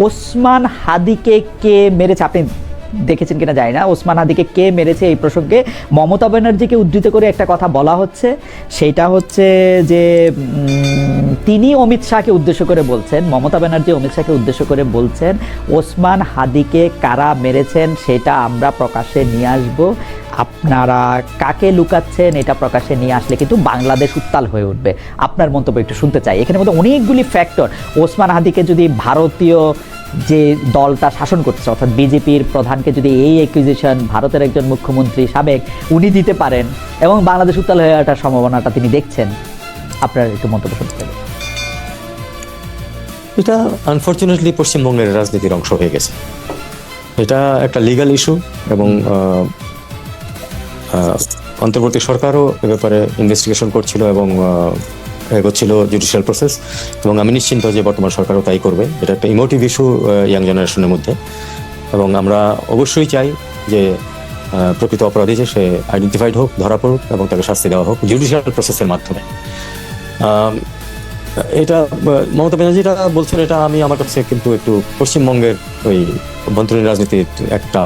ওসমান হাদিকে কে মেরেছে আপনি দেখেছেন কিনা জানি না। ওসমান হাদিকে কে মেরেছে এই প্রসঙ্গে মমতা ব্যানার্জিকে উদ্ধৃত করে একটা কথা বলা হচ্ছে, সেটা হচ্ছে যে তিনি অমিত শাহকে উদ্দেশ্য করে বলছেন, মমতা ব্যানার্জি অমিত শাহকে উদ্দেশ্য করে বলছেন ওসমান হাদিকে কারা মেরেছেন সেটা আমরা প্রকাশ্যে নিয়ে আসব, আপনারা কাকে লুকাচ্ছেন এটা প্রকাশ্যে নিয়ে আসলে কিন্তু বাংলাদেশ উত্তাল হয়ে উঠবে। আপনার মন্তব্য একটু শুনতে চাই। এখানে মধ্যে অনেকগুলি ফ্যাক্টর, ওসমান হাদিকে যদি ভারতীয় যে দলটা শাসন করছে অর্থাৎ বিজেপির প্রধানকে যদি এই অ্যাকুইজিশন ভারতের একজন মুখ্যমন্ত্রী সাবেক উনি দিতে পারেন এবং বাংলাদেশ উত্তাল হয়ে ওঠার সম্ভাবনাটা তিনি দেখছেন, আপনার একটু মন্তব্য শুনতে চাই। এটা আনফরচুনেটলি পশ্চিমবঙ্গের রাজনীতির অংশ হয়ে গেছে। এটা একটা লিগ্যাল ইস্যু এবং অন্তর্বর্তী সরকারও এ ব্যাপারে ইনভেস্টিগেশন করছিল এবং এগোচ্ছিল জুডিশিয়াল প্রসেস, এবং আমি নিশ্চিন্ত যে বর্তমান সরকারও তাই করবে। এটা একটা ইমোটিভ ইস্যু ইয়াং জেনারেশনের মধ্যে, এবং আমরা অবশ্যই চাই যে প্রকৃত অপরাধী যে সে আইডেন্টিফাইড হোক, ধরা পড়ুক এবং তাকে শাস্তি দেওয়া হোক জুডিশিয়াল প্রসেসের মাধ্যমে। এটা মমতা ব্যানার্জিটা বলছেন, এটা আমি আমার কাছে কিন্তু একটু পশ্চিমবঙ্গের ওই অভ্যন্তরীণ রাজনীতির একটা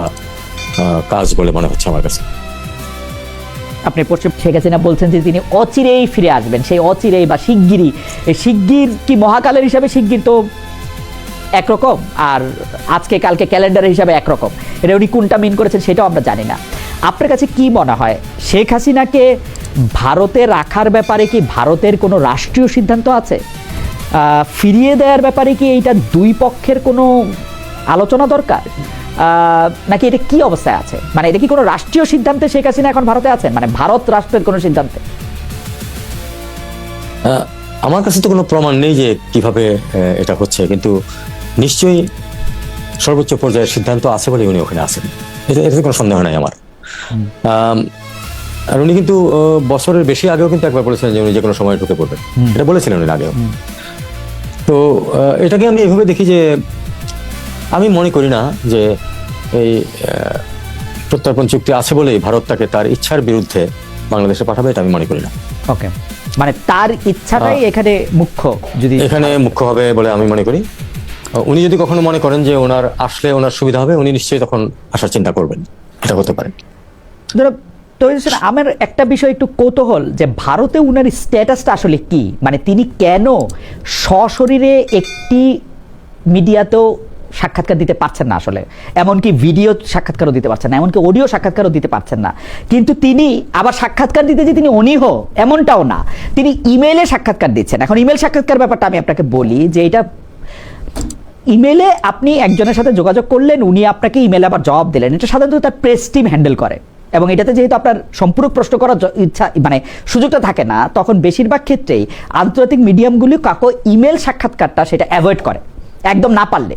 কাজ বলে মনে হচ্ছে আমার কাছে। আপনি পশ্চিম শেখ হাসিনা বলছেন যে তিনি অচিরেই ফিরে আসবেন, সেই অচিরেই বা শিগগিরই, এই শিগগির কি মহাকালের হিসাবে শিগগির তো একরকম আর আজকে কালকে ক্যালেন্ডারের হিসাবে একরকম, এটা উনি কোনটা মিন করেছেন সেটাও আমরা জানি না। আপনার কাছে কি মনে হয় শেখ হাসিনাকে ভারতে রাখার ব্যাপারে কি ভারতের কোনো রাষ্ট্রীয় সিদ্ধান্ত আছে? ফিরিয়ে দেওয়ার ব্যাপারে কি এইটা দুই পক্ষের কোনো আলোচনা দরকার, নাকি এটা কি অবস্থায় আছে? মানে এটা কি কোনো রাষ্ট্রীয় সিদ্ধান্তে শেখ হাসিনা এখন ভারতে আছেন, মানে ভারত রাষ্ট্রের কোনো সিদ্ধান্তে? আমার কাছে তো কোনো প্রমাণ নেই যে কিভাবে এটা হচ্ছে, কিন্তু নিশ্চয়ই সর্বোচ্চ পর্যায়ের সিদ্ধান্ত আছে বলে উনি ওখানে আছেন, এটাতে কোনো সন্দেহ নাই আমার। আর উনি কিন্তু বছরের বেশি আগেও কিন্তু একবার বলেছিলেন যে উনি যে কোনো সময় ঢুকে পড়বেন, এটা বলেছিলেন উনি আগেও। তো এটাকে আমি এভাবে দেখি যে আমি মনে করি না যে এই প্রত্যর্পণ চুক্তি আছে বলেই ভারত তাকে তার ইচ্ছার বিরুদ্ধে বাংলাদেশে পাঠাবে, এটা আমি মনে করি না। ওকে, মানে তার ইচ্ছাটাই এখানে মুখ্য, যদি এখানে মুখ্য হবে বলে আমি মনে করি। উনি যদি কখনো মনে করেন যে ওনার আসলে ওনার সুবিধা হবে, উনি নিশ্চয়ই তখন আসার চিন্তা করবেন, এটা হতে পারে। তো আমার একটা বিষয় একটু কৌতূহল যে ভারতে উনার স্ট্যাটাসটা আসলে কি, মানে তিনি কেন সশরীরে একটি মিডিয়াতেও সাক্ষাৎকার দিতে পারছেন না, আসলে এমনকি ভিডিও সাক্ষাৎকারও দিতে পারছেন না, এমনকি অডিও সাক্ষাৎকারও দিতে পারছেন না, কিন্তু তিনি আবার সাক্ষাৎকার দিতে যে তিনি অনীহ এমনটাও না, তিনি ইমেইলে সাক্ষাৎকার দিচ্ছেন। এখন ইমেল সাক্ষাৎকার ব্যাপারটা আমি আপনাকে বলি যে এটা ইমেলে আপনি একজনের সাথে যোগাযোগ করলেন, উনি আপনাকে ইমেলে আবার জবাব দিলেন, এটা সাধারণত তার প্রেস টিম হ্যান্ডেল করে, এবং এটাতে যেহেতু আপনার সম্পূরক প্রশ্ন করার ইচ্ছা মানে সুযোগটা থাকে না, তখন বেশিরভাগ ক্ষেত্রেই আন্তর্জাতিক মিডিয়ামগুলি কাকো ইমেল সাক্ষাৎকারটা সেটা অ্যাভয়েড করে একদম না পারলে।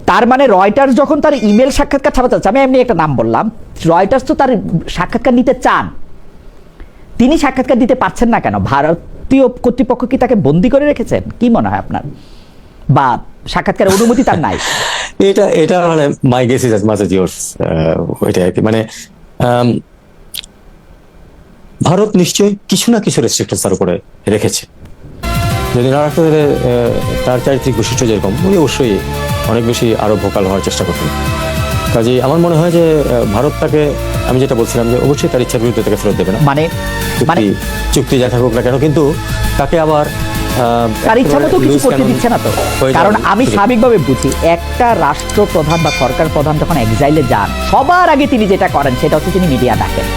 তার মানে রয়টার্স যখন তার ইমেল সাক্ষাৎকার ছাড়া চাচ্ছে, আমি এমনি একটা নাম বললাম, রয়টার্স তো তার সাক্ষাৎকার নিতে চান, তিনি সাক্ষাৎকার দিতে পারছেন না কেন? ভারতীয় কর্তৃপক্ষ কি তাকে বন্দি করে রেখেছেন? কি মনে হয় আপনার, বা সাক্ষাৎকারের অনুমতি তার নাই? এটা মানে my guess is as much as yours, ওইটা আর কি। মানে ভারত নিশ্চয়ই কিছু না কিছু রেস্ট্রিকশন তার উপরে রেখেছে, যদি না রাখতে হলে তার চারিত্রিক বৈশিষ্ট্য যেরকম, উনি অবশ্যই অনেক বেশি আরো ভোকাল হওয়ার চেষ্টা করতেন। কাজেই আমার মনে হয় যে ভারত তাকে, আমি যেটা বলছিলাম যে অবশ্যই তার ইচ্ছার বিরুদ্ধে তাকে ফেরত দেবে না, মানে চুক্তি যা থাকুক না কেন, কিন্তু তাকে আবার তার ইচ্ছা মতো কিছু করতে দিচ্ছে না তো। কারণ আমি স্বাভাবিকভাবে বুঝি একটা রাষ্ট্রপ্রধান বা সরকার প্রধান যখন এক্সাইলে যান, সবার আগে তিনি যেটা করেন সেটা হচ্ছে তিনি মিডিয়া ডাকেন।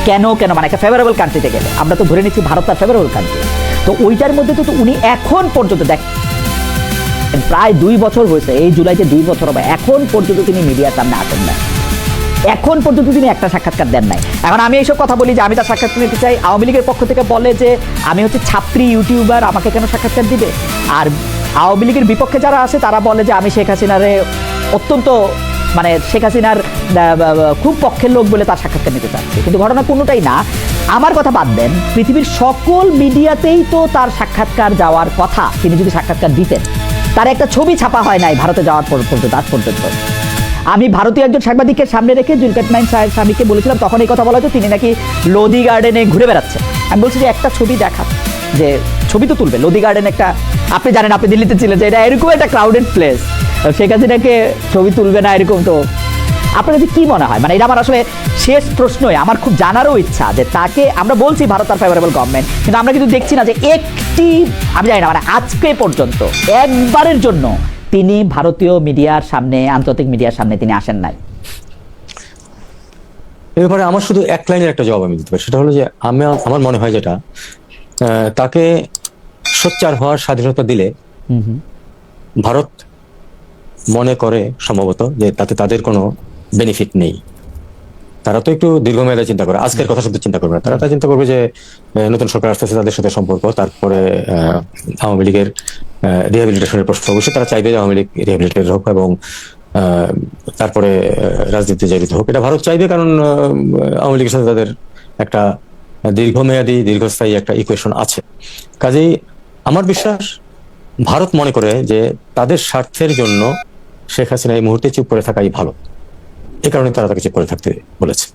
কেন মানে একটা ফেভারেবল কান্ট্রিতে গেলে, আমরা তো ধরে নিচ্ছি ভারত তার ফেভারেবল কান্ট্রি, তো ওইটার মধ্যে তো উনি এখন পর্যন্ত দেখ প্রায় 2 বছর হয়েছে, এই জুলাইতে 2 বছর হবে, এখন পর্যন্ত তিনি মিডিয়ার সামনে আসেন না, এখন পর্যন্ত তিনি একটা সাক্ষাৎকার দেন নাই। এখন আমি এইসব কথা বলি যে আমি তার সাক্ষাৎকার নিতে চাই, আওয়ামী লীগের পক্ষ থেকে বলে যে আমি হচ্ছে ছাত্রী ইউটিউবার, আমাকে কেন সাক্ষাৎকার দিবে? আর আওয়ামী লীগের বিপক্ষে যারা আছে তারা বলে যে আমি শেখ হাসিনারে অত্যন্ত মানে শেখ হাসিনার খুব পক্ষের লোক বলে তার সাক্ষাৎকার নিতে চাচ্ছে, কিন্তু ঘটনা কোনোটাই না। আমার কথা বাদ দেন, পৃথিবীর সকল মিডিয়াতেই তো তার সাক্ষাৎকার যাওয়ার কথা, তিনি যদি সাক্ষাৎকার দিতেন। তার একটা ছবি ছাপা হয় নাই ভারতে যাওয়ার পর্যন্ত, আজ পর্যন্ত। আমি ভারতীয় একজন সাংবাদিকের সামনে রেখে জুলকার নাইন স্বামীকে বলেছিলাম, তখন এই কথা বলা হতো তিনি নাকি লোদি গার্ডেনে ঘুরে বেড়াচ্ছে। আমি বলছি যে একটা ছবি দেখা, যে ছবি তো তুলবে, লোদি গার্ডেন একটা আপনি জানেন, আপনি দিল্লিতে ছিলেন, যে এটা এরকম একটা ক্রাউডেড প্লেস, শেখ হাসিনাকে ছবি তুলবে না এরকম, তো আপনার কাছে কি মনে হয়? মানে এটা আমার আসলে শেষ প্রশ্নই, আমার খুব জানারও ইচ্ছা যে তাকে আমরা বলছি ভারত আর ফেভারেবল গভর্নমেন্ট, কিন্তু আমরা কিন্তু দেখছি না যে একটি, আমি জানি না, মানে আজকে পর্যন্ত একবারের জন্য তিনি ভারতীয় মিডিয়ার সামনে, আন্তর্জাতিক মিডিয়ার সামনে তিনি আসেন নাই। এ ব্যাপারে আমার শুধু এক লাইনের একটা জবাব আমি দিতে পারি, সেটা হলো যে আমার মনে হয় যেটা তাকে সোচ্চার হওয়ার স্বাধীনতা দিলে ভারত মনে করে সম্ভবত যে তাতে তাদের কোনো বেনিফিট নেই। তারা তো একটু দীর্ঘমেয়াদে চিন্তা করে, আজকের কথা শুধু চিন্তা করবে না, তারা চিন্তা করবে যে নতুন সরকার আসতেছে, তাদের সাথে সম্পর্ক, তারপরে আওয়ামী লীগের রিহ্যাবিলিটেশনের প্রশ্ন, অবশ্যই তারা চাইবে যে আওয়ামী লীগ রিহ্যাবিলিটেড হোক এবং তারপরে রাজনীতি জড়িত হোক, এটা ভারত চাইবে, কারণ আওয়ামী লীগের সাথে তাদের একটা দীর্ঘমেয়াদী দীর্ঘস্থায়ী একটা ইকুয়েশন আছে। কাজেই আমার বিশ্বাস ভারত মনে করে যে তাদের স্বার্থের জন্য শেখ হাসিনা এই মুহূর্তে চুপ করে থাকাই ভালো, এই কারণে তারা তাকে চুপ করে থাকতে বলেছে।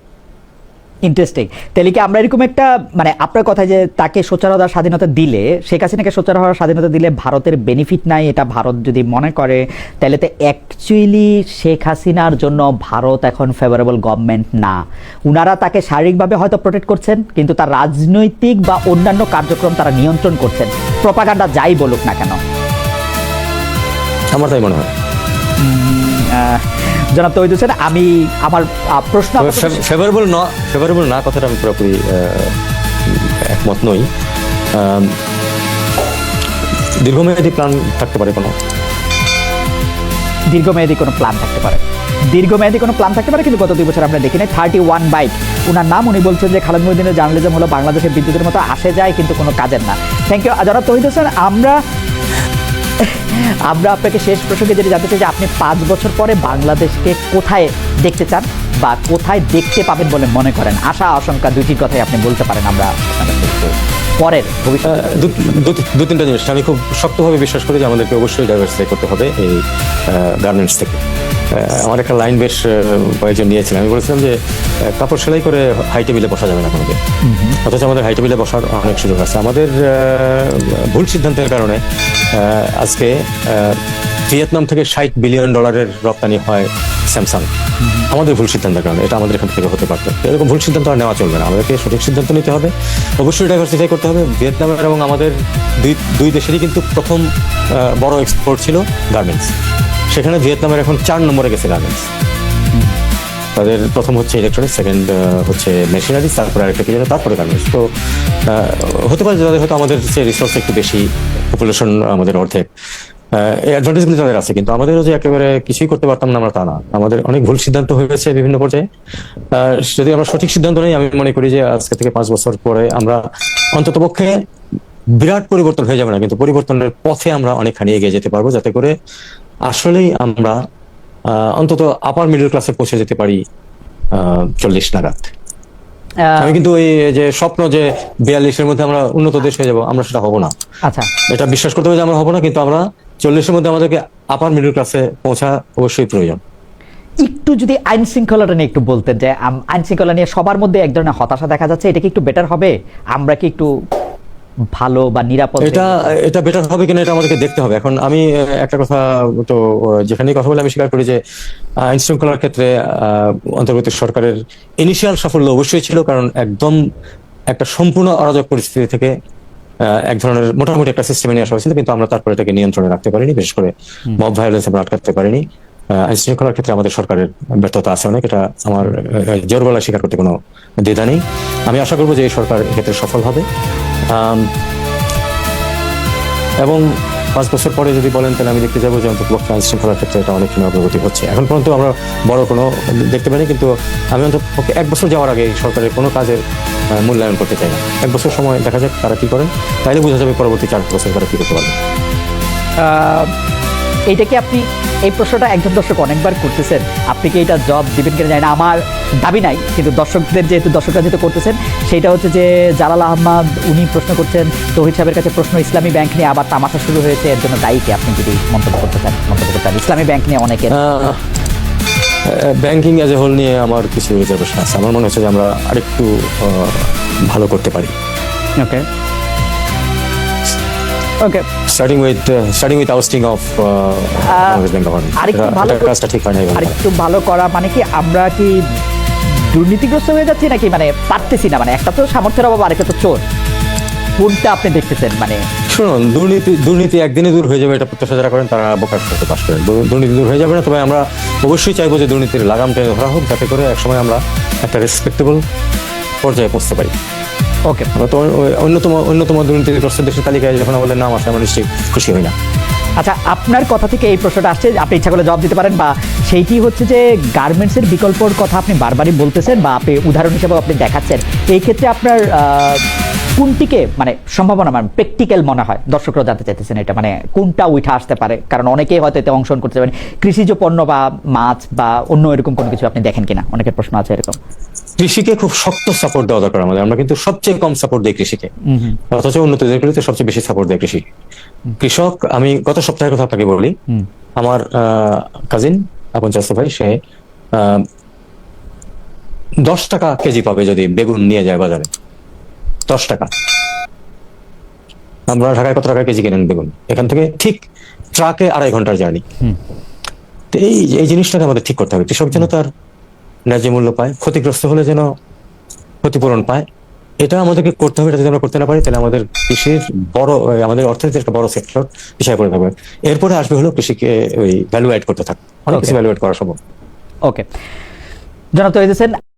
ইন্টারেস্টিং। তাহলে কি আমরা এরকম একটা, মানে আপনার কথায় যে তাকে সোচ্চার হওয়ার স্বাধীনতা দিলে, শেখ হাসিনাকে সোচ্চার হওয়ার স্বাধীনতা দিলে ভারতের বেনিফিট নাই, এটা ভারত যদি মনে করে, তাহলে তো অ্যাকচুয়ালি শেখ হাসিনার জন্য ভারত এখন ফেভারেবল গভর্নমেন্ট না। উনারা তাকে শারীরিকভাবে হয়তো প্রোটেক্ট করছেন, কিন্তু তার রাজনৈতিক বা অন্যান্য কার্যক্রম তারা নিয়ন্ত্রণ করছেন, প্রপাগান্ডা যাই বলুক না কেন। আমার তাই মনে হয়। জনাব তৌহিদ হোসেন, আমি আমার প্রশ্ন, ফেভারেবল না কথাটা আমি পুরোপুরি একমত নই। দীর্ঘমেয়াদী প্ল্যান থাকতে পারে, দীর্ঘমেয়াদী কোনো প্ল্যান থাকতে পারে, দীর্ঘমেয়াদী কোনো প্ল্যান থাকতে পারে, কিন্তু গত 2 বছর আমরা দেখি নাই। 31 বাইট উনার নাম, উনি বলছেন যে খালেদ মহিউদ্দিনের জার্নালিজম হলো বাংলাদেশের বিদ্যুতের মতো আসে যায় কিন্তু কোনো কাজের না। থ্যাংক ইউ জনাব তৌহিদ হোসেন। আমরা আপনাকে শেষ প্রসঙ্গে যেটা জানতে চাই যে আপনি 5 বছর পরে বাংলাদেশকে কোথায় দেখতে চান বা কোথায় দেখতে পাবেন বলে মনে করেন? আশা আশঙ্কা দুইটির কথাই আপনি বলতে পারেন। আমরা পরের ভবিষ্যৎ 2-3টা জিনিস আমি খুব শক্তভাবে বিশ্বাস করি যে আমাদেরকে অবশ্যই ডাইভার্সিফাই করতে হবে এই গার্মেন্টস থেকে। আমার একটা লাইন বেশ কয়েকজন নিয়েছিলাম, আমি বলেছিলাম যে কাপড় সেলাই করে হাই টেবিলে বসা যাবে না কোনোদিন, অথচ আমাদের হাই টেবিলে বসার অনেক সুযোগ আছে। আমাদের ভুল সিদ্ধান্তের কারণে আজকে ভিয়েতনাম থেকে $60 বিলিয়ন রপ্তানি হয় স্যামসাং, আমাদের ভুল সিদ্ধান্তের কারণে। এটা আমাদের এখান থেকে হতে পারতো। এরকম ভুল সিদ্ধান্ত আর নেওয়া চলবে না, আমাদেরকে সঠিক সিদ্ধান্ত নিতে হবে, অবশ্যই ডাইভার্সিফাই করতে হবে। ভিয়েতনামের এবং আমাদের দুই দেশেরই কিন্তু প্রথম বড় এক্সপোর্ট ছিল গার্মেন্টস, সেখানে ভিয়েতনামের এখন 4 নম্বরে গেছে গার্মেন্টস। তাদের প্রথম হচ্ছে ইলেকট্রনিক্স, সেকেন্ড হচ্ছে মেশিনারিজ, তারপরে আরেকটা কি জানো, তারপরে গার্মেন্টস। তো হতে পারে যাদের হয়তো আমাদের যে রিসোর্স একটু বেশি, পপুলেশন আমাদের অর্ধেক, এই অ্যাডভান্টেজগুলো তাদের আছে, কিন্তু আমাদেরও যে একেবারে কিছুই করতে পারতাম না আমরা তা না। আমাদের অনেক ভুল সিদ্ধান্ত হয়েছে বিভিন্ন পর্যায়ে। যদি আমরা সঠিক সিদ্ধান্ত নেই, আমি মনে করি যে আজকে থেকে 5 বছর পরে আমরা অন্ততপক্ষে বিরাট পরিবর্তন হয়ে যাবে না, কিন্তু পরিবর্তনের পথে আমরা অনেকখানি এগিয়ে যেতে পারবো, যাতে করে আসলেই আমরা অন্তত আপার মিডল ক্লাসে পৌঁছে যেতে পারি 40 নাগাদ। আমি কিন্তু এই যে স্বপ্ন যে 42-এর মধ্যে আমরা উন্নত দেশ হয়ে যাবো, আমরা সেটা হবো না। আচ্ছা, এটা বিশ্বাস করতে হবে যে আমরা হবো না, কিন্তু আমরা 40-এর মধ্যে আমাদেরকে আপার মিডল ক্লাসে পৌঁছা অবশ্যই প্রয়োজন। একটু যদি আইন শৃঙ্খলাটা নিয়ে একটু বলতেন, যে আইন শৃঙ্খলা নিয়ে সবার মধ্যে এক ধরনের হতাশা দেখা যাচ্ছে, এটা কি একটু বেটার হবে? আমরা কি একটু ভালো বা নিরাপদ, এটা বেটার হবে কিনা এটা আমাদেরকে দেখতে হবে। এখন আমি একটা কথা তো যেখানেই কথা বলে আমি স্বীকার করি যে আইন শৃঙ্খলার ক্ষেত্রে অন্তর্বর্তী সরকারের ইনিশিয়াল সাফল্য অবশ্যই ছিল, কারণ একদম একটা সম্পূর্ণ অরাজক পরিস্থিতি থেকে এক ধরনের মোটামুটি একটা সিস্টেমে নিয়ে আসা হয়েছিল, কিন্তু আমরা তারপরে এটাকে নিয়ন্ত্রণে রাখতে পারিনি, বিশেষ করে মব ভায়োলেন্স আমরা আটকাতে পারিনি। আইন শৃঙ্খলার ক্ষেত্রে আমাদের সরকারের ব্যর্থতা আছে অনেক, এটা আমার জোর গলায় স্বীকার করতে কোনো দ্বিধা নেই। আমি আশা করবো যে এই সরকার এক্ষেত্রে সফল হবে, এবং 5 বছর পরে যদি বলেন তাহলে আমি দেখতে যাবো যে অন্ততপক্ষে আইন শৃঙ্খলার ক্ষেত্রে এটা অনেকখানি অগ্রগতি হচ্ছে। এখন পর্যন্ত আমরা বড় কোনো দেখতে পাইনি, কিন্তু আমি অন্ততপক্ষে 1 বছর যাওয়ার আগে সরকারের কোনো কাজের মূল্যায়ন করতে চাই না। 1 বছর সময় দেখা যাক তারা কি করেন, তাইলে বোঝা যাবে পরবর্তী 4 বছর তারা কি করতে পারবে। এইটাকে আপনি, এই প্রশ্নটা একজন দর্শক অনেকবার করতেছেন, আপনি কি এটা জব দিবেন কিনা জানি না, আমার দাবি নাই, কিন্তু দর্শকরা যেহেতু করতেছেন, সেটা হচ্ছে যে জালাল আহমদ উনি প্রশ্ন করছেন তৌহিদ সাহেবের কাছে প্রশ্ন, ইসলামী ব্যাংক নিয়ে আবার তামাশা শুরু হয়েছে, এর জন্য দায়ী কে? আপনি যদি মন্তব্য করতে চান। ইসলামী ব্যাংক নিয়ে অনেকের ব্যাংকিং এজ এ হোল নিয়ে আমার কিছু রিজার্ভেশন আছে। আমার মনে হচ্ছে যে আমরা আরেকটু ভালো করতে পারি। ওকে, ওকে, starting with ousting of West Bengal government. আরেকটু ভালো কাজটা ঠিক হয় না আরেকটু ভালো করা মানে কি আমরা কি দুর্নীতিগ্রস্ত হয়ে যাচ্ছি নাকি মানে পারতেছি না, মানে একটা তো সামর্থ্যের অভাব, আরেকটা তো চোর, কোনটা আপনি দেখতেছেন? মানে শুনুন, দুর্নীতি একদিনে দূর হয়ে যাবে এটা প্রত্যাশা যারা করেন তারা বোকার সাথে পাশ করেন। দুর্নীতি দূর হয়ে যাবে না, তবে আমরা অবশ্যই চাইবো যে দুর্নীতির লাগাম টেনে ধরা হোক, যাতে করে একসময় আমরা একটা রেসপেক্টেবল পর্যায়ে পৌঁছতে পারি। ওকে, আমরা তো অন্যতম দুর্নীতিগ্রস্ত দেশের তালিকায় যখন আমাদের নাম আসে আমরা নিশ্চয়ই খুশি হই না। আচ্ছা, আপনার কথা থেকে এই প্রশ্নটা আসছে, আপনি ইচ্ছা করলে জবাব দিতে পারেন, বা সেইটি হচ্ছে যে গার্মেন্টসের বিকল্পর কথা আপনি বারবারই বলতেছেন বা আপনি উদাহরণ হিসেবে আপনি দেখাচ্ছেন, এই ক্ষেত্রে আপনার কোনটিকে মানে সম্ভাবনা মানে প্র্যাকটিক্যাল মনে হয়? দর্শকরা জানতে চাইতেছেন এটা, মানে কোনটা উঠে আসতে পারে, কারণ অনেকেই হয়তো এতে অংশগ্রহণ করতে পারেন। কৃষিজ পণ্য বা মাছ বা অন্য এরকম কোনো কিছু আপনি দেখেন কিনা? অনেকের প্রশ্ন আছে এরকম। কৃষিকে খুব শক্ত সাপোর্ট দেওয়া দরকার আমাদের। আমরা কিন্তু সবচেয়ে কম সাপোর্ট দিই কৃষিকে, অথচ উন্নত দেশগুলিতে সবচেয়ে বেশি সাপোর্ট দেয় কৃষি। কৃষক, আমি গত সপ্তাহের কথা আপনাকে বলি, আমার কাজিন আপন চাচা ভাই, সে 10 টাকা কেজি পাবে যদি বেগুন নিয়ে যায় বাজারে। 10 টাকা। আমরা ঢাকায় কত টাকা কেজি কেনেন বেগুন? এখান থেকে ঠিক ট্রাকে 2.5 ঘন্টার জার্নি। তো এই জিনিসটাকে আমাদের ঠিক করতে হবে। কৃষক যেন তার ন্যায্য মূল্য পায়, ক্ষতিগ্রস্ত হলে যেন ক্ষতিপূরণ পায়, এটা আমাদেরকে করতে হবে। এটা যদি আমরা করতে না পারি তাহলে আমাদের কৃষির আমাদের অর্থনীতির একটা বড় সেক্টর পিছিয়ে পড়ে থাকবে। এরপরে আসবে হলো কৃষিকে ওই ভ্যালু অ্যাড করতে থাকবে, অনেক কিছু ভ্যালু অ্যাড করা সম্ভব। ওকে, জনাব তৌহিদ হোসেন,